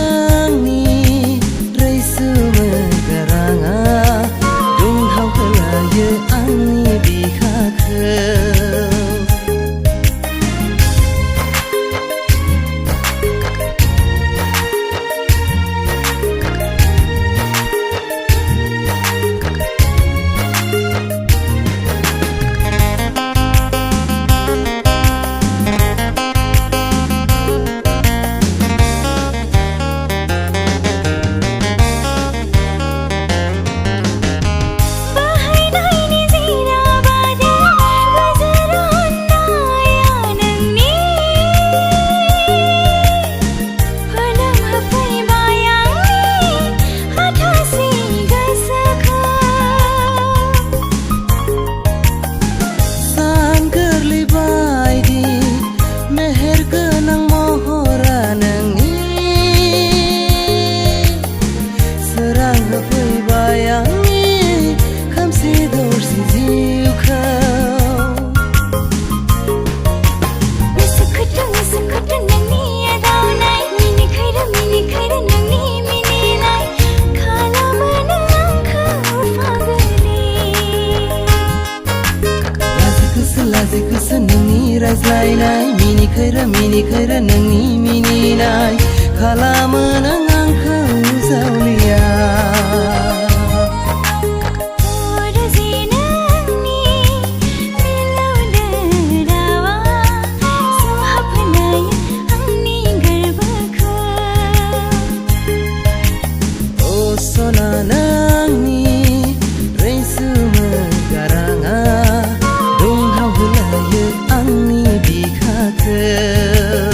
nangni raisu garanga dunghau kelaye angni bikhakhau Razlainai mini khaira nangni mininai khalamo nang angkau zaulia Oh sona nangni raisu garanga dunghau kelaye angni bikhakhau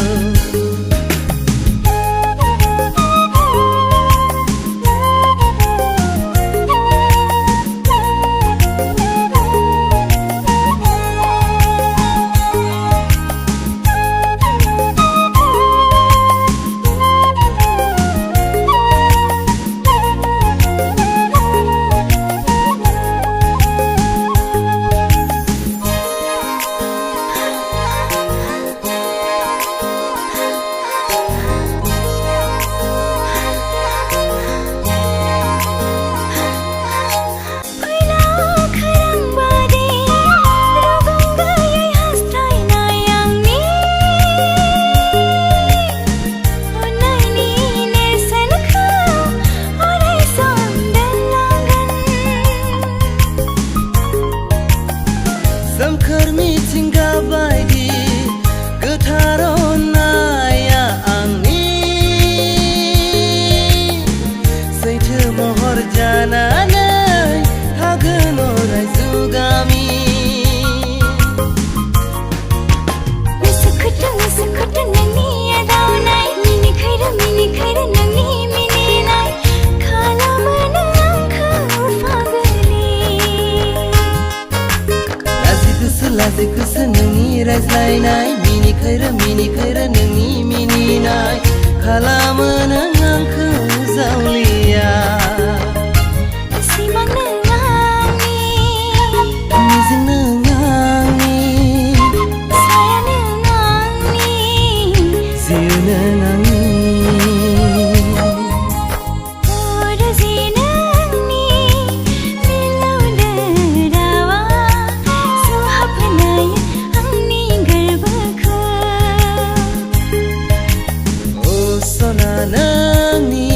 Samkar mitingga baidi getaronaya angni Saitho mohor jananai hagen orai zugami Misukut nangni adaunai mini khaira nangni mininai khalamo nang angkau fagli Lazikus nangni razlainai mini khaira nangni mininai khalamo nang angkau zaulia Simang nangni Mizing nangni saya nangni Ziu nangni Sona nangni